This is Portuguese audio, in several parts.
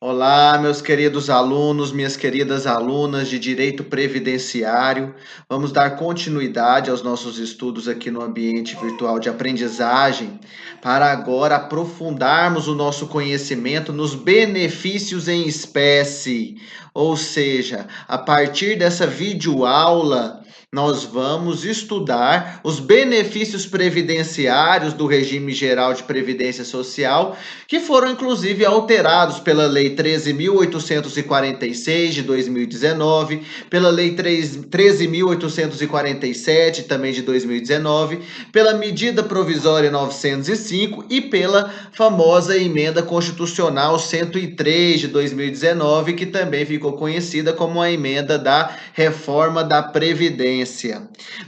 Olá, meus queridos alunos, minhas queridas alunas de Direito Previdenciário. Vamos dar continuidade aos nossos estudos aqui no ambiente virtual de aprendizagem, para agora aprofundarmos o nosso conhecimento nos benefícios em espécie. Ou seja, a partir dessa videoaula, nós vamos estudar os benefícios previdenciários do regime geral de previdência social, que foram inclusive alterados pela Lei 13.846 de 2019, pela Lei 13.847 também de 2019, pela Medida Provisória 905 e pela famosa Emenda Constitucional 103 de 2019, que também ficou conhecida como a Emenda da Reforma da Previdência.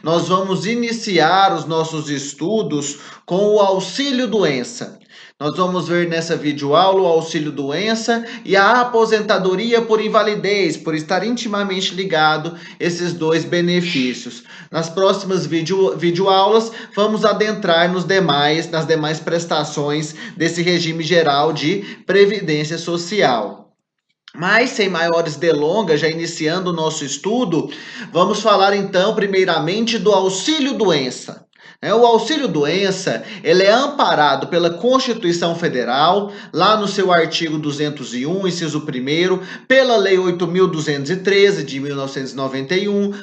Nós vamos iniciar os nossos estudos com o auxílio-doença. Nós vamos ver nessa videoaula o auxílio-doença e a aposentadoria por invalidez, por estar intimamente ligado esses dois benefícios. Nas próximas videoaulas, vamos adentrar nas demais prestações desse regime geral de previdência social. Mas, sem maiores delongas, já iniciando o nosso estudo, vamos falar então, primeiramente, do auxílio-doença. O auxílio-doença, ele é amparado pela Constituição Federal, lá no seu artigo 201, inciso 1º, pela Lei 8.213, de 1991,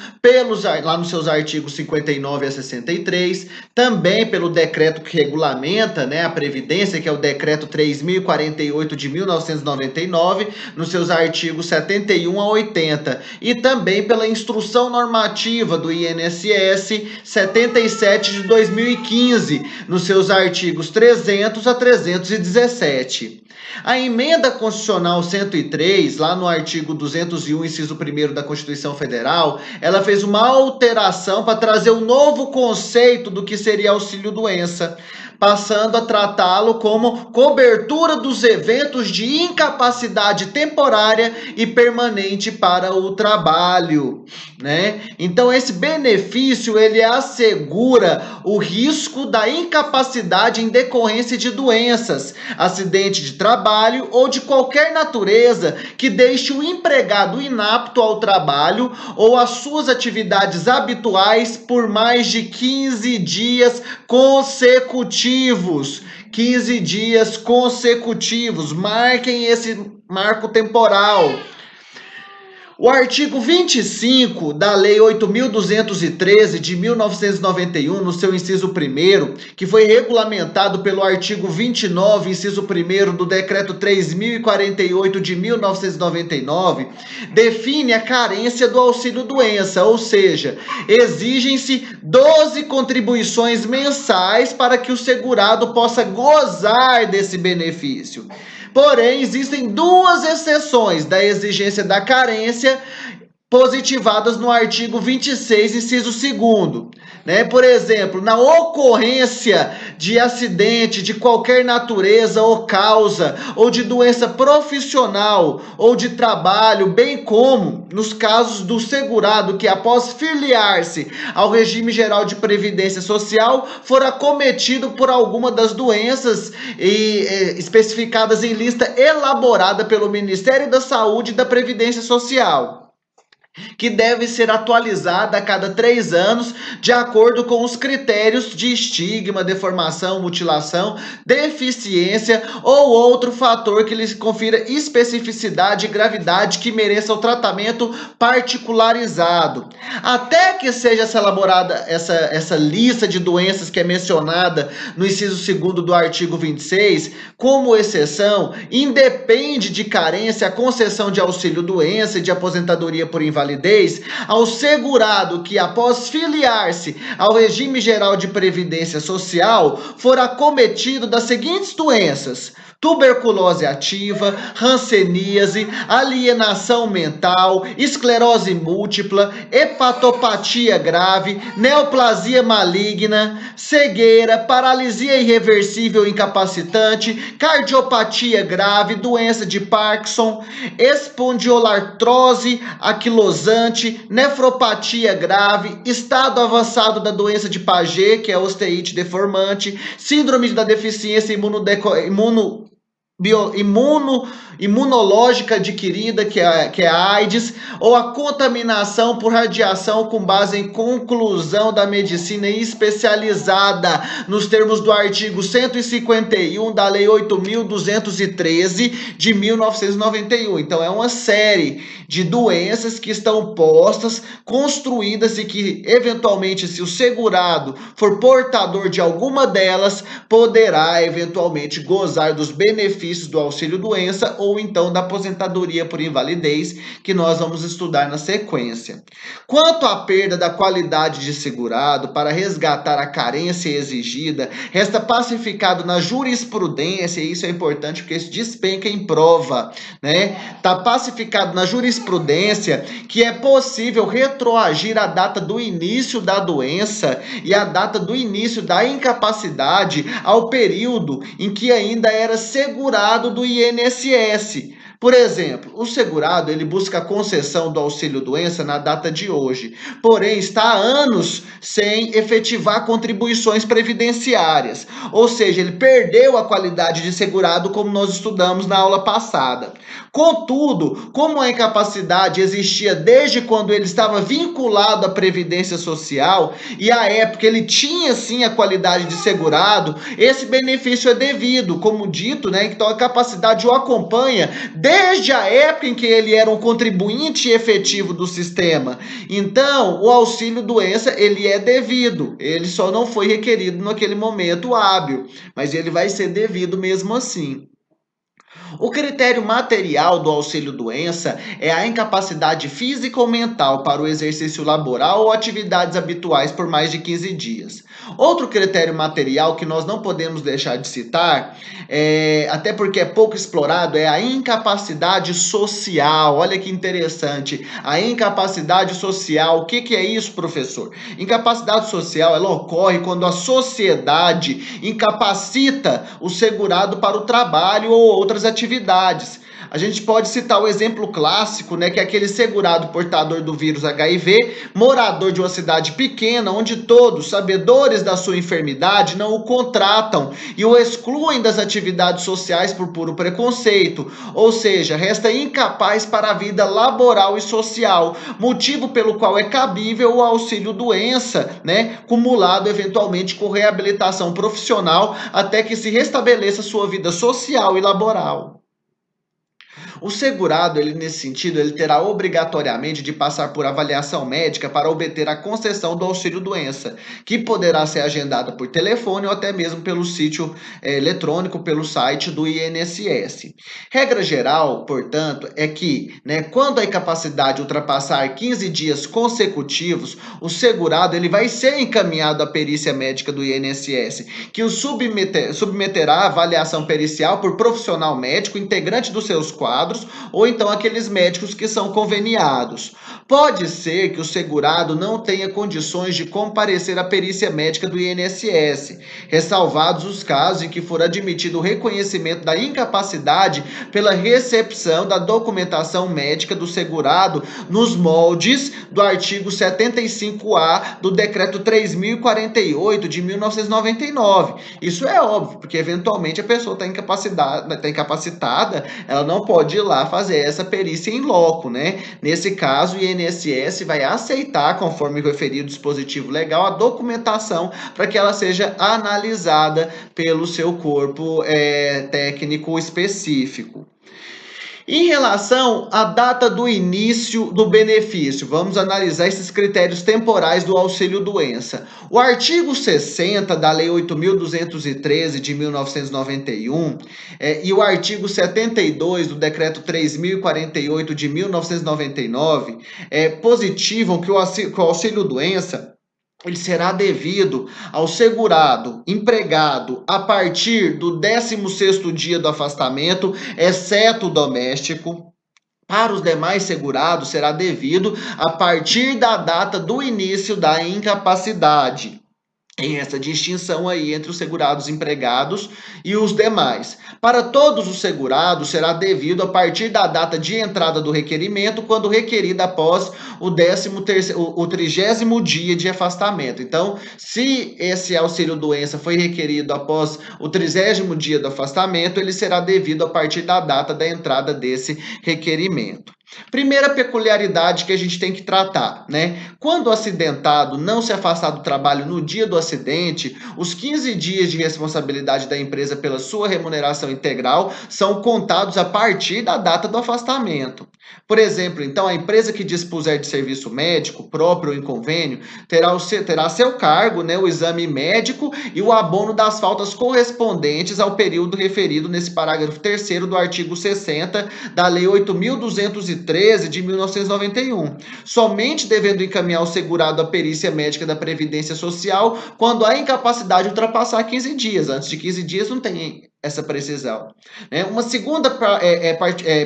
lá nos seus artigos 59 a 63, também pelo decreto que regulamenta, a Previdência, que é o Decreto 3.048, de 1999, nos seus artigos 71 a 80, e também pela Instrução Normativa do INSS 77 de 2015, nos seus artigos 300 a 317. A Emenda Constitucional 103, lá no artigo 201, inciso 1º da Constituição Federal, ela fez uma alteração para trazer um novo conceito do que seria auxílio-doença, passando a tratá-lo como cobertura dos eventos de incapacidade temporária e permanente para o trabalho, Então, esse benefício, ele assegura o risco da incapacidade em decorrência de doenças, acidente de trabalho ou de qualquer natureza que deixe o empregado inapto ao trabalho ou às suas atividades habituais por mais de 15 dias consecutivos. 15 dias consecutivos. Marquem esse marco temporal. O artigo 25 da Lei 8.213 de 1991, no seu inciso 1º, que foi regulamentado pelo artigo 29, inciso 1º do Decreto 3.048 de 1999, define a carência do auxílio-doença, ou seja, exigem-se 12 contribuições mensais para que o segurado possa gozar desse benefício. Porém, existem duas exceções da exigência da carência positivadas no artigo 26, inciso 2º. Por exemplo, na ocorrência de acidente de qualquer natureza ou causa, ou de doença profissional ou de trabalho, bem como nos casos do segurado que, após filiar-se ao regime geral de previdência social, for acometido por alguma das doenças especificadas em lista elaborada pelo Ministério da Saúde e da Previdência Social, que deve ser atualizada a cada 3 anos, de acordo com os critérios de estigma, deformação, mutilação, deficiência ou outro fator que lhes confira especificidade e gravidade que mereça o tratamento particularizado. Até que seja elaborada essa lista de doenças que é mencionada no inciso 2º do artigo 26, como exceção, independe de carência a concessão de auxílio-doença e de aposentadoria por invalidez ao segurado que, após filiar-se ao regime geral de previdência social, for acometido das seguintes doenças: tuberculose ativa, hanseníase, alienação mental, esclerose múltipla, hepatopatia grave, neoplasia maligna, cegueira, paralisia irreversível incapacitante, cardiopatia grave, doença de Parkinson, espondiolartrose anquilosante, nefropatia grave, estado avançado da doença de Paget, que é osteite deformante, síndrome da deficiência imunológica adquirida, que é a AIDS, ou a contaminação por radiação com base em conclusão da medicina especializada, nos termos do artigo 151 da Lei 8.213 de 1991. Então, é uma série de doenças que estão postas, construídas e que, eventualmente, se o segurado for portador de alguma delas, poderá, eventualmente, gozar dos benefícios do auxílio-doença ou então da aposentadoria por invalidez, que nós vamos estudar na sequência. Quanto à perda da qualidade de segurado para resgatar a carência exigida, resta pacificado na jurisprudência, e isso é importante porque isso despenca em prova, né? Está pacificado na jurisprudência que é possível retroagir a data do início da doença e a data do início da incapacidade ao período em que ainda era segurado do INSS. Por exemplo, o segurado ele busca a concessão do auxílio-doença na data de hoje, porém está há anos sem efetivar contribuições previdenciárias, ou seja, ele perdeu a qualidade de segurado, como nós estudamos na aula passada. Contudo, como a incapacidade existia desde quando ele estava vinculado à Previdência Social e à época ele tinha sim a qualidade de segurado, esse benefício é devido, como dito, né? Então a capacidade o acompanha desde a época em que ele era um contribuinte efetivo do sistema. Então, o auxílio-doença, ele é devido, ele só não foi requerido naquele momento hábil, mas ele vai ser devido mesmo assim. O critério material do auxílio-doença é a incapacidade física ou mental para o exercício laboral ou atividades habituais por mais de 15 dias. Outro critério material que nós não podemos deixar de citar, até porque é pouco explorado, é a incapacidade social. Olha que interessante. A incapacidade social, o que é isso, professor? Incapacidade social, ela ocorre quando a sociedade incapacita o segurado para o trabalho ou outras atividades. A gente pode citar o exemplo clássico, né, que é aquele segurado portador do vírus HIV, morador de uma cidade pequena, onde todos, sabedores da sua enfermidade, não o contratam e o excluem das atividades sociais por puro preconceito, ou seja, resta incapaz para a vida laboral e social, motivo pelo qual é cabível o auxílio-doença, né, cumulado eventualmente com reabilitação profissional até que se restabeleça sua vida social e laboral. O segurado, ele nesse sentido, ele terá obrigatoriamente de passar por avaliação médica para obter a concessão do auxílio-doença, que poderá ser agendada por telefone ou até mesmo pelo sítio eletrônico, pelo site do INSS. Regra geral, portanto, é que, né, quando a incapacidade ultrapassar 15 dias consecutivos, o segurado ele vai ser encaminhado à perícia médica do INSS, que o submeterá à avaliação pericial por profissional médico integrante dos seus quadros, ou então aqueles médicos que são conveniados. Pode ser que o segurado não tenha condições de comparecer à perícia médica do INSS, ressalvados os casos em que for admitido o reconhecimento da incapacidade pela recepção da documentação médica do segurado nos moldes do artigo 75A do Decreto 3.048 de 1999. Isso é óbvio, porque eventualmente a pessoa está incapacitada, ela não pode ir lá fazer essa perícia em loco, né? Nesse caso, o INSS vai aceitar, conforme referido o dispositivo legal, a documentação para que ela seja analisada pelo seu corpo técnico específico. Em relação à data do início do benefício, vamos analisar esses critérios temporais do auxílio-doença. O artigo 60 da Lei 8.213 de 1991 e o artigo 72 do Decreto 3.048 de 1999 positivam que o auxílio-doença ele será devido ao segurado empregado a partir do 16º dia do afastamento, exceto o doméstico. Para os demais segurados, será devido a partir da data do início da incapacidade. Tem essa distinção aí entre os segurados empregados e os demais. Para todos os segurados, será devido a partir da data de entrada do requerimento, quando requerida após o 30º dia de afastamento. Então, se esse auxílio-doença foi requerido após o 30º dia do afastamento, ele será devido a partir da data da entrada desse requerimento. Primeira peculiaridade que a gente tem que tratar, né? Quando o acidentado não se afastar do trabalho no dia do acidente, os 15 dias de responsabilidade da empresa pela sua remuneração integral são contados a partir da data do afastamento. Por exemplo, então, a empresa que dispuser de serviço médico próprio ou em convênio terá a seu cargo, né, o exame médico e o abono das faltas correspondentes ao período referido nesse parágrafo 3º do artigo 60 da Lei 8.213 de 1991, somente devendo encaminhar o segurado à perícia médica da Previdência Social quando a incapacidade ultrapassar 15 dias. Antes de 15 dias não tem essa precisão. Né? Uma segunda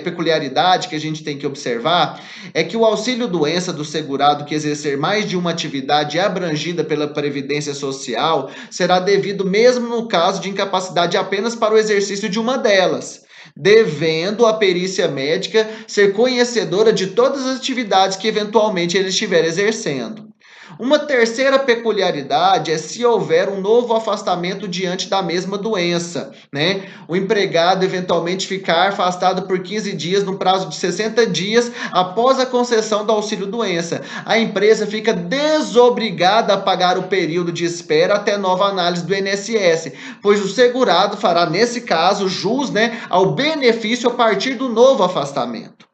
peculiaridade que a gente tem que observar é que o auxílio-doença do segurado que exercer mais de uma atividade abrangida pela Previdência Social será devido mesmo no caso de incapacidade apenas para o exercício de uma delas, devendo a perícia médica ser conhecedora de todas as atividades que eventualmente ele estiver exercendo. Uma terceira peculiaridade é se houver um novo afastamento diante da mesma doença, né? O empregado eventualmente ficar afastado por 15 dias no prazo de 60 dias após a concessão do auxílio-doença. A empresa fica desobrigada a pagar o período de espera até nova análise do INSS, pois o segurado fará, nesse caso, jus, né, ao benefício a partir do novo afastamento.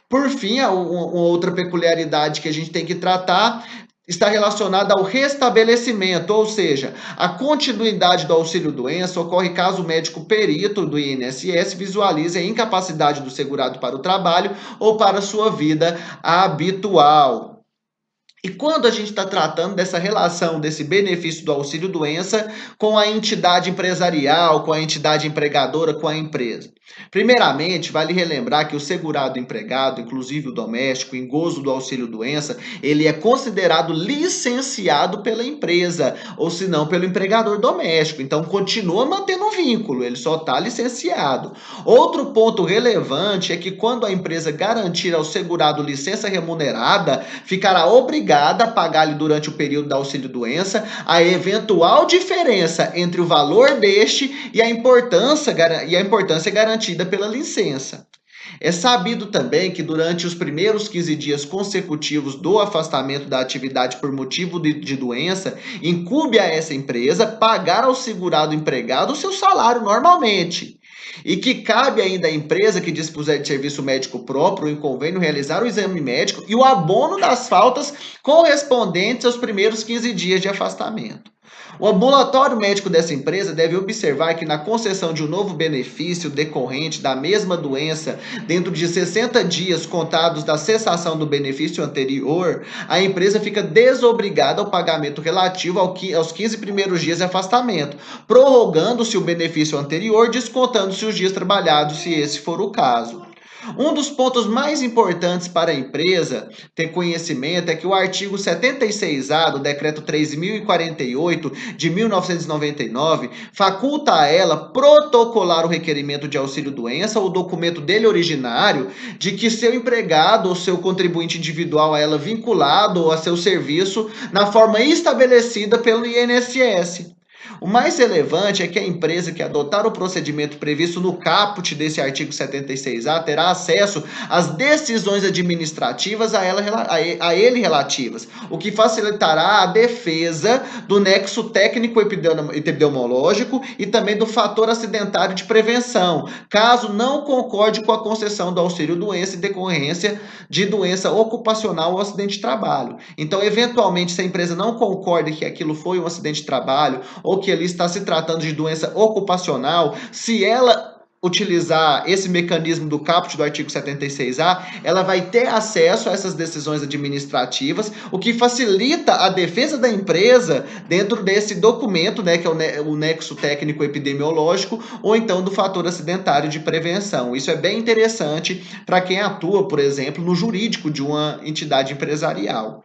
Por fim, uma outra peculiaridade que a gente tem que tratar está relacionada ao restabelecimento, ou seja, a continuidade do auxílio-doença ocorre caso o médico perito do INSS visualize a incapacidade do segurado para o trabalho ou para a sua vida habitual. E quando a gente está tratando dessa relação, desse benefício do auxílio-doença com a entidade empresarial, com a entidade empregadora, com a empresa? Primeiramente, vale relembrar que o segurado empregado, inclusive o doméstico, em gozo do auxílio-doença, ele é considerado licenciado pela empresa, ou se não pelo empregador doméstico. Então, continua mantendo um vínculo, ele só está licenciado. Outro ponto relevante é que quando a empresa garantir ao segurado licença remunerada, ficará obrigada a pagar-lhe durante o período da auxílio-doença a eventual diferença entre o valor deste e a importância garantida pela licença. É sabido também que durante os primeiros 15 dias consecutivos do afastamento da atividade por motivo de doença, incumbe a essa empresa pagar ao segurado empregado o seu salário normalmente. E que cabe ainda à empresa que dispuser de serviço médico próprio em convênio realizar o exame médico e o abono das faltas correspondentes aos primeiros 15 dias de afastamento. O ambulatório médico dessa empresa deve observar que na concessão de um novo benefício decorrente da mesma doença, dentro de 60 dias contados da cessação do benefício anterior, a empresa fica desobrigada ao pagamento relativo aos 15 primeiros dias de afastamento, prorrogando-se o benefício anterior, descontando-se os dias trabalhados, se esse for o caso. Um dos pontos mais importantes para a empresa ter conhecimento é que o artigo 76A do Decreto 3.048 de 1999 faculta a ela protocolar o requerimento de auxílio-doença ou documento dele originário de que seu empregado ou seu contribuinte individual a ela vinculado ou a seu serviço na forma estabelecida pelo INSS. O mais relevante é que a empresa que adotar o procedimento previsto no caput desse artigo 76A terá acesso às decisões administrativas a ele relativas, o que facilitará a defesa do nexo técnico epidemiológico e também do fator acidentário de prevenção, caso não concorde com a concessão do auxílio-doença em decorrência de doença ocupacional ou acidente de trabalho. Então, eventualmente, se a empresa não concorda que aquilo foi um acidente de trabalho ou que ali está se tratando de doença ocupacional, se ela utilizar esse mecanismo do caput do artigo 76A, ela vai ter acesso a essas decisões administrativas, o que facilita a defesa da empresa dentro desse documento, né, que é o nexo técnico epidemiológico, ou então do fator acidentário de prevenção. Isso é bem interessante para quem atua, por exemplo, no jurídico de uma entidade empresarial.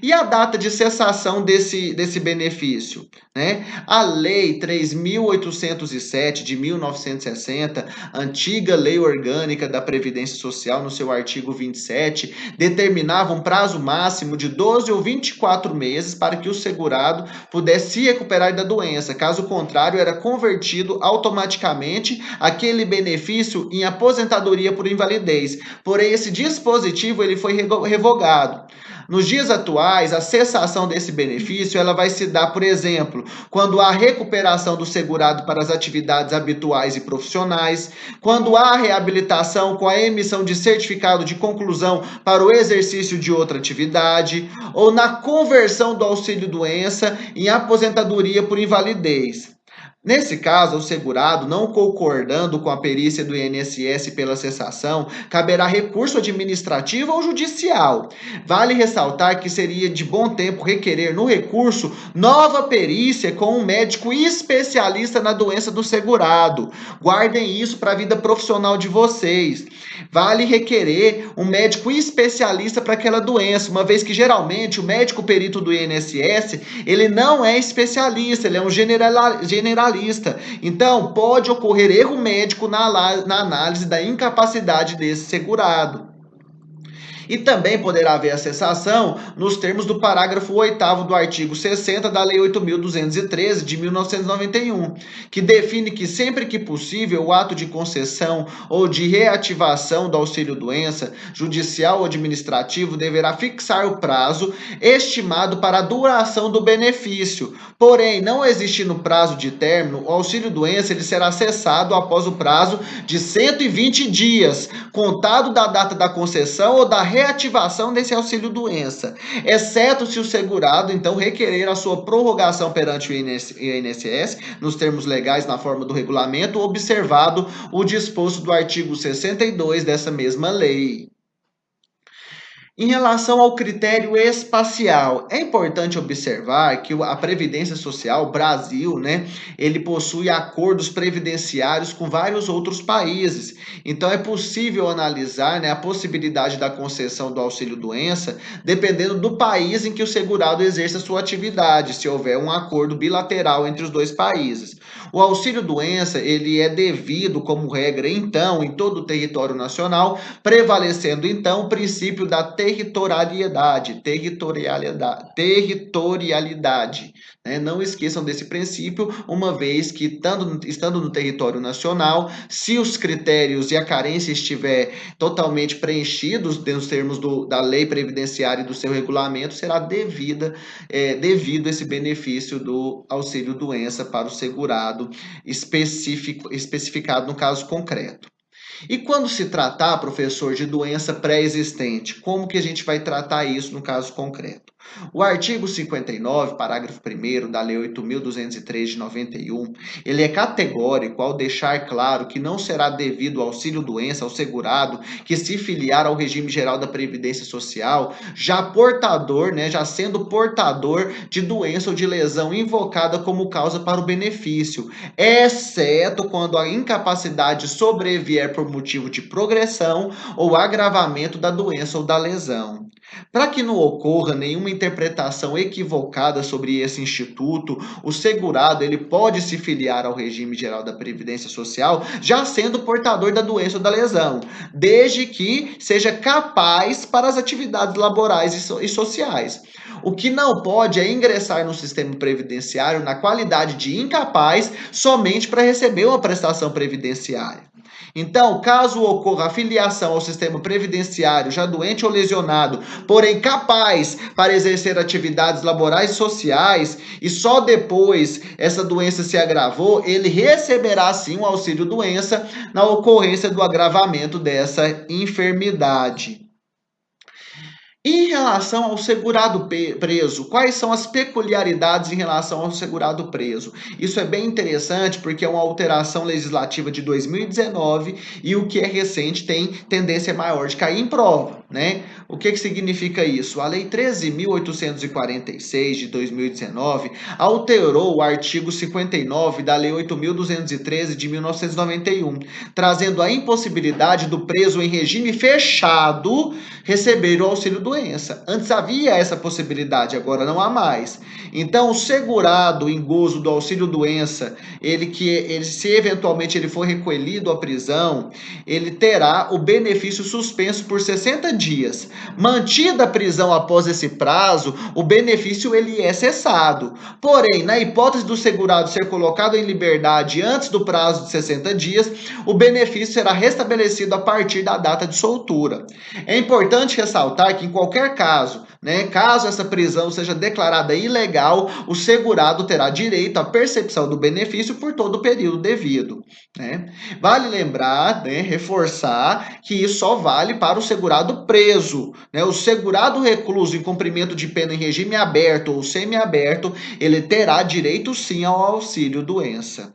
E a data de cessação desse benefício? Né? A Lei 3.807 de 1960, antiga Lei Orgânica da Previdência Social, no seu artigo 27, determinava um prazo máximo de 12 ou 24 meses para que o segurado pudesse se recuperar da doença. Caso contrário, era convertido automaticamente aquele benefício em aposentadoria por invalidez. Porém, esse dispositivo ele foi revogado. Nos dias atuais, a cessação desse benefício ela vai se dar, por exemplo, quando há recuperação do segurado para as atividades habituais e profissionais, quando há reabilitação com a emissão de certificado de conclusão para o exercício de outra atividade, ou na conversão do auxílio-doença em aposentadoria por invalidez. Nesse caso, o segurado, não concordando com a perícia do INSS pela cessação, caberá recurso administrativo ou judicial. Vale ressaltar que seria de bom tempo requerer no recurso nova perícia com um médico especialista na doença do segurado. Guardem isso para a vida profissional de vocês. Vale requerer um médico especialista para aquela doença, uma vez que geralmente o médico perito do INSS, ele não é especialista, ele é um generalista. Então, pode ocorrer erro médico na análise da incapacidade desse segurado. E também poderá haver a cessação nos termos do parágrafo 8º do artigo 60 da Lei 8.213 de 1991, que define que sempre que possível o ato de concessão ou de reativação do auxílio-doença, judicial ou administrativo, deverá fixar o prazo estimado para a duração do benefício. Porém, não existindo prazo de término, o auxílio-doença ele será cessado após o prazo de 120 dias, contado da data da concessão ou da reativação desse auxílio-doença, exceto se o segurado, então, requerer a sua prorrogação perante o INSS, nos termos legais, na forma do regulamento, observado o disposto do artigo 62 dessa mesma lei. Em relação ao critério espacial, é importante observar que a Previdência Social, Brasil, né, ele possui acordos previdenciários com vários outros países. Então, é possível analisar, né, a possibilidade da concessão do auxílio-doença dependendo do país em que o segurado exerça sua atividade, se houver um acordo bilateral entre os dois países. O auxílio-doença, ele é devido, como regra, então, em todo o território nacional, prevalecendo, então, o princípio da territorialidade, né? Não esqueçam desse princípio, uma vez que, estando no território nacional, se os critérios e a carência estiver totalmente preenchidos nos termos da lei previdenciária e do seu regulamento, será devido esse benefício do auxílio-doença para o segurado especificado no caso concreto. E quando se tratar, professor, de doença pré-existente, como que a gente vai tratar isso no caso concreto? O artigo 59, parágrafo 1º da Lei 8.203 de 91, ele é categórico ao deixar claro que não será devido auxílio-doença ao segurado que se filiar ao regime geral da Previdência Social, já sendo portador de doença ou de lesão invocada como causa para o benefício, exceto quando a incapacidade sobrevier por motivo de progressão ou agravamento da doença ou da lesão. Para que não ocorra nenhuma interpretação equivocada sobre esse instituto, o segurado ele pode se filiar ao regime geral da Previdência Social já sendo portador da doença ou da lesão, desde que seja capaz para as atividades laborais e sociais. O que não pode é ingressar no sistema previdenciário na qualidade de incapaz somente para receber uma prestação previdenciária. Então, caso ocorra a filiação ao sistema previdenciário já doente ou lesionado, porém capaz para exercer atividades laborais e sociais, e só depois essa doença se agravou, ele receberá sim o auxílio-doença na ocorrência do agravamento dessa enfermidade. Em relação ao segurado preso, quais são as peculiaridades em relação ao segurado preso? Isso é bem interessante porque é uma alteração legislativa de 2019 e o que é recente tem tendência maior de cair em prova, né? O que significa isso? A Lei 13.846 de 2019 alterou o artigo 59 da Lei 8.213 de 1991, trazendo a impossibilidade do preso em regime fechado receber o auxílio-doença. Antes havia essa possibilidade, agora não há mais. Então, o segurado em gozo do auxílio-doença, se eventualmente ele for recolhido à prisão, ele terá o benefício suspenso por 60 dias. Mantida a prisão após esse prazo, o benefício ele é cessado. Porém, na hipótese do segurado ser colocado em liberdade antes do prazo de 60 dias, o benefício será restabelecido a partir da data de soltura. É importante ressaltar que em qualquer caso, caso essa prisão seja declarada ilegal, o segurado terá direito à percepção do benefício por todo o período devido. Vale lembrar, reforçar que isso só vale para o segurado preso. O segurado recluso em cumprimento de pena em regime aberto ou semiaberto, ele terá direito sim ao auxílio-doença.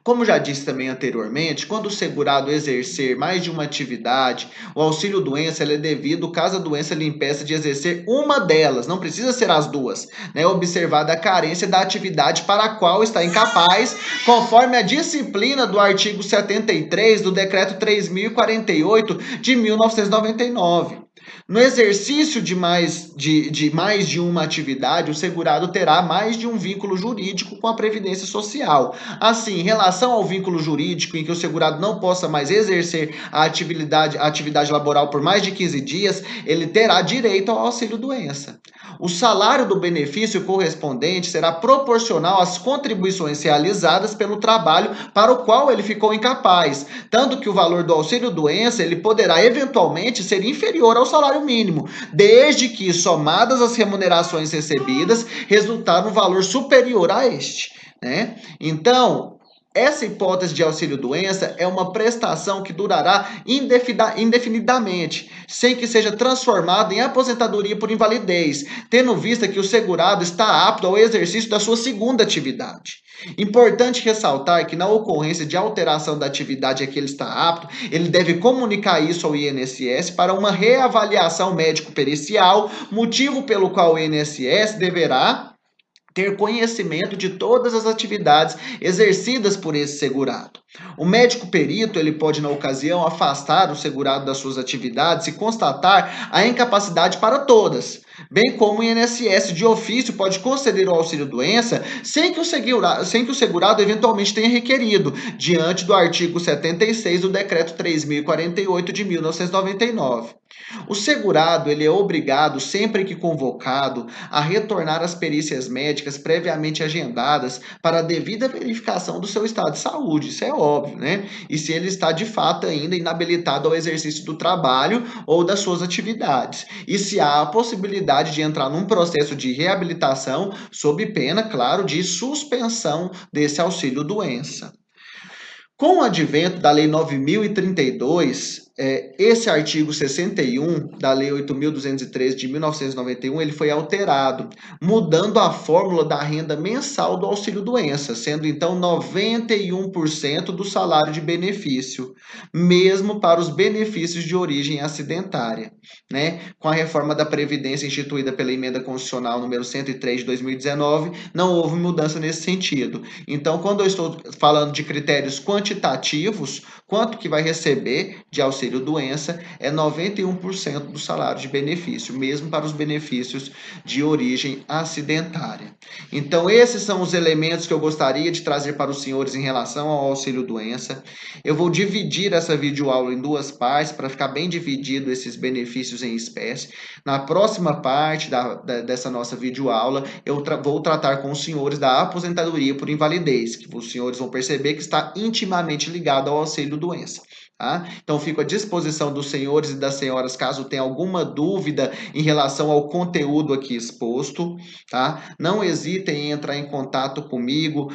Como já disse também anteriormente, quando o segurado exercer mais de uma atividade, o auxílio-doença é devido caso a doença lhe impeça de exercer uma delas, não precisa ser as duas, observada a carência da atividade para a qual está incapaz, conforme a disciplina do artigo 73 do Decreto 3.048 de 1999. No exercício de mais de uma atividade, o segurado terá mais de um vínculo jurídico com a Previdência Social. Assim, em relação ao vínculo jurídico em que o segurado não possa mais exercer a atividade laboral por mais de 15 dias, ele terá direito ao auxílio-doença. O salário do benefício correspondente será proporcional às contribuições realizadas pelo trabalho para o qual ele ficou incapaz, tanto que o valor do auxílio-doença ele poderá eventualmente ser inferior ao salário mínimo, desde que, somadas as remunerações recebidas, resultar no valor superior a este. Então, essa hipótese de auxílio-doença é uma prestação que durará indefinidamente, sem que seja transformada em aposentadoria por invalidez, tendo vista que o segurado está apto ao exercício da sua segunda atividade. Importante ressaltar que, na ocorrência de alteração da atividade a que ele está apto, ele deve comunicar isso ao INSS para uma reavaliação médico-pericial, motivo pelo qual o INSS deverá ter conhecimento de todas as atividades exercidas por esse segurado. O médico perito ele pode, na ocasião, afastar o segurado das suas atividades e constatar a incapacidade para todas, bem como o INSS de ofício pode conceder o auxílio-doença sem que o segurado eventualmente tenha requerido, diante do artigo 76 do Decreto 3.048 de 1999. O segurado ele é obrigado, sempre que convocado, a retornar às perícias médicas previamente agendadas para a devida verificação do seu estado de saúde, isso é óbvio, E se ele está de fato ainda inabilitado ao exercício do trabalho ou das suas atividades. E se há a possibilidade de entrar num processo de reabilitação sob pena, claro, de suspensão desse auxílio-doença. Com o advento da Lei 9.032, esse artigo 61 da Lei 8.213 de 1991, ele foi alterado, mudando a fórmula da renda mensal do auxílio-doença, sendo então 91% do salário de benefício, mesmo para os benefícios de origem acidentária. Com a reforma da Previdência instituída pela Emenda Constitucional número 103 de 2019, não houve mudança nesse sentido. Então, quando eu estou falando de critérios quantitativos, quanto que vai receber de auxílio-doença é 91% do salário de benefício, mesmo para os benefícios de origem acidentária. Então, esses são os elementos que eu gostaria de trazer para os senhores em relação ao auxílio-doença. Eu vou dividir essa videoaula em duas partes, para ficar bem dividido esses benefícios em espécie. Na próxima parte dessa nossa videoaula, eu vou tratar com os senhores da aposentadoria por invalidez, que os senhores vão perceber que está intimamente ligado ao auxílio-doença. Então, fico à disposição dos senhores e das senhoras, caso tenha alguma dúvida em relação ao conteúdo aqui exposto. Não hesitem em entrar em contato comigo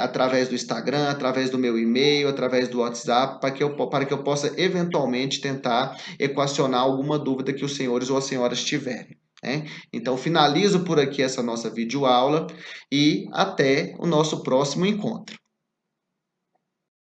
através do Instagram, através do meu e-mail, através do WhatsApp, para que eu possa eventualmente tentar equacionar alguma dúvida que os senhores ou as senhoras tiverem. Então, finalizo por aqui essa nossa videoaula e até o nosso próximo encontro.